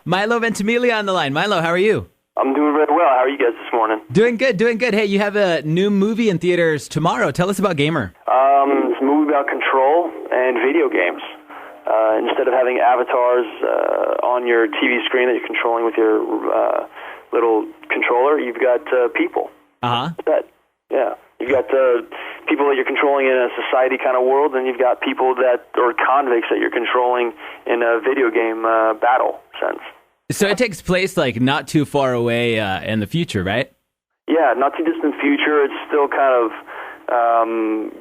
Milo Ventimiglia on the line. Milo, how are you? I'm doing very well. How are you guys this morning? Doing good, doing good. Hey, you have a new movie in theaters tomorrow. Tell us about Gamer. It's a movie about control and video games. Instead of having avatars on your TV screen that you're controlling with your little controller, you've got people. Yeah. You've got people that you're controlling in a society kind of world, and you've got people that are convicts that you're controlling in a video game battle sense. So it takes place like not too far away in the future, right? Yeah, not too distant future. It's still kind of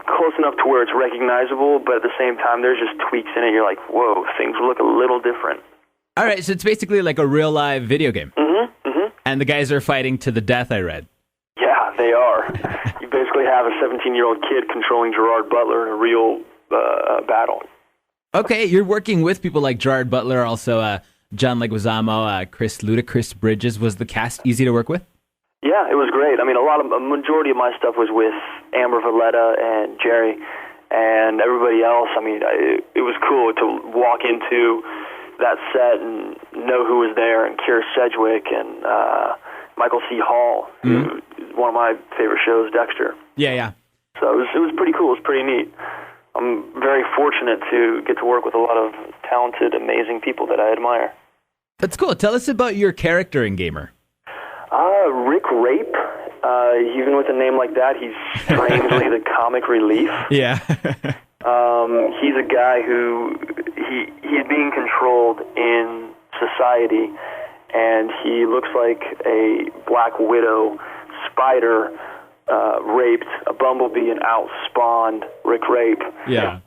close enough to where it's recognizable, but at the same time, there's just tweaks in it. You're like, whoa, things look a little different. All right, so it's basically like a real live video game. Mm-hmm. And the guys are fighting to the death, I read. Yeah, they are. You basically have a 17-year-old kid controlling Gerard Butler in a real battle. Okay, you're working with people like Gerard Butler, also John Leguizamo, Chris Ludacris Bridges. Was the cast easy to work with? Yeah, it was great. I mean, a majority of my stuff was with Amber Valletta and Jerry and everybody else. I mean, it was cool to walk into that set and know who was there, and Keira Sedgwick and Michael C. Hall, who is one of my favorite shows, Dexter. Yeah. So it was pretty cool. It was pretty neat. I'm very fortunate to get to work with a lot of talented, amazing people that I admire. That's cool. Tell us about your character in Gamer. Rick Rape. Even with a name like that, he's strangely the comic relief. Yeah. He's a guy who he's being controlled in society, and he looks like a Black Widow spider raped a bumblebee and outspawned Rick Rape. Yeah.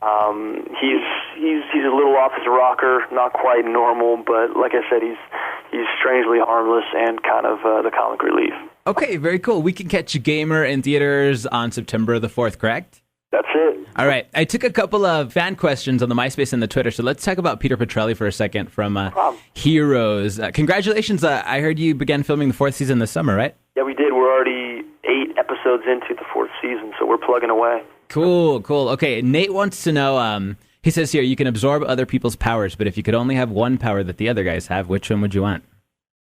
He's a little off his rocker, not quite normal, but like I said, he's strangely harmless and kind of the comic relief. Okay, very cool. We can catch Gamer in theaters on September the 4th, correct? That's it. All right. I took a couple of fan questions on the MySpace and the Twitter, so let's talk about Peter Petrelli for a second from Heroes. Congratulations. I heard you began filming the 4th season this summer, right? Yeah, we did. We're already 8 episodes into the 4th season, so we're plugging away. Cool. Okay, Nate wants to know, he says here, you can absorb other people's powers, but if you could only have one power that the other guys have, which one would you want?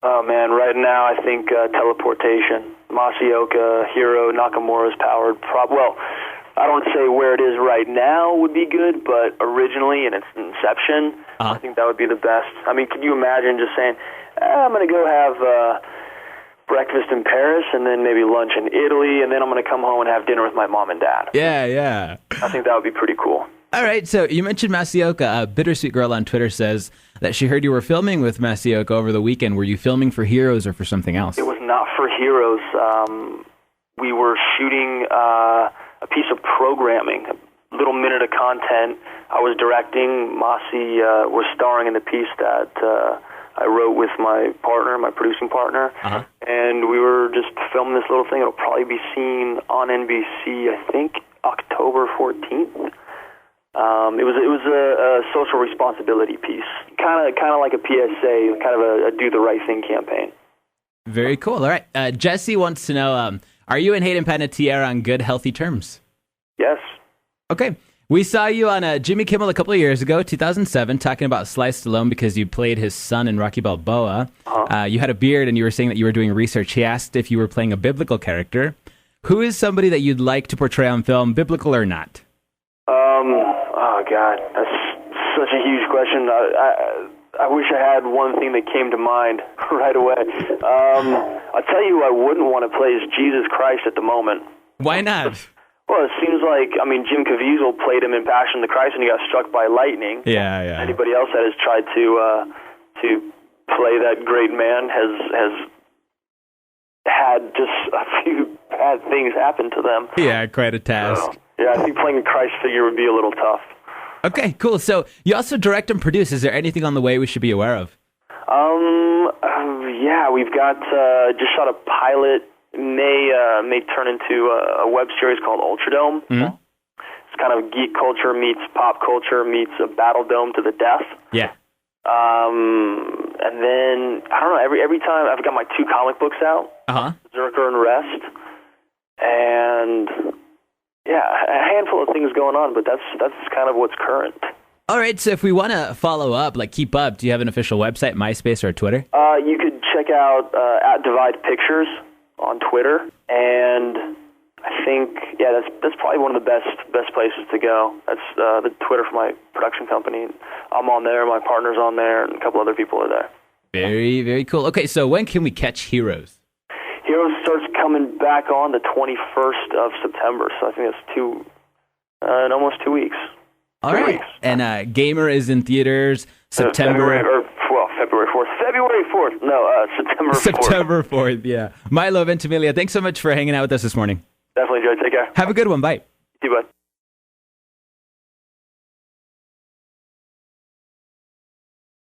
Oh, man, right now I think teleportation. Masaoka, Hiro, Nakamura's powered. Well, I don't say where it is right now would be good, but originally in its inception, I think that would be the best. I mean, can you imagine just saying, I'm going to go have breakfast in Paris and then maybe lunch in Italy, and then I'm going to come home and have dinner with my mom and dad? Yeah. I think that would be pretty cool. All right, so you mentioned Masaoka. Bittersweet Girl on Twitter says that she heard you were filming with Masaoka over the weekend. Were you filming for Heroes or for something else? It was not for Heroes. We were shooting a piece of programming, a little minute of content. I was directing. Masi was starring in the piece that I wrote with my partner, my producing partner. And we were just filming this little thing. It'll probably be seen on NBC, I think, October 14th. It was a social responsibility piece, kind of like a PSA, kind of a do the right thing campaign. Very cool. All right, Jesse wants to know: are you and Hayden Panettiere on good, healthy terms? Yes. Okay. We saw you on Jimmy Kimmel a couple of years ago, 2007, talking about Sly Stallone because you played his son in Rocky Balboa. You had a beard, and you were saying that you were doing research. He asked if you were playing a biblical character. Who is somebody that you'd like to portray on film, biblical or not? Oh, God, that's such a huge question. I wish I had one thing that came to mind right away. I'll tell you who I wouldn't want to play is Jesus Christ at the moment. Why not? Well, it seems like, Jim Caviezel played him in Passion of the Christ and he got struck by lightning. Yeah. Anybody else that has tried to play that great man has had just a few bad things happen to them. Yeah, quite a task. So, yeah, I think playing a Christ figure would be a little tough. Okay, cool. So you also direct and produce. Is there anything on the way we should be aware of? Yeah, we've got just shot a pilot. May turn into a web series called Ultradome. It's kind of geek culture meets pop culture meets a battle dome to the death. Yeah. And then I don't know. Every time I've got my 2 comic books out, Berserker and Rest, and yeah, a handful of things going on. But that's kind of what's current. All right, so if we want to follow up, like keep up, do you have an official website, MySpace, or Twitter? You could check out at Divide Pictures on Twitter, and I think that's probably one of the best places to go. That's the Twitter for my production company. I'm on there, my partner's on there, and a couple other people are there. Very, very cool. Okay, so when can we catch Heroes? Heroes starts coming back on the 21st of September, so I think that's in almost 2 weeks. All right. And Gamer is in theaters September. February 4th. February 4th. No, September 4th. September 4th, yeah. Milo Ventimiglia, thanks so much for hanging out with us this morning. Definitely, Joe. Take care. Have a good one. Bye. You too, bud.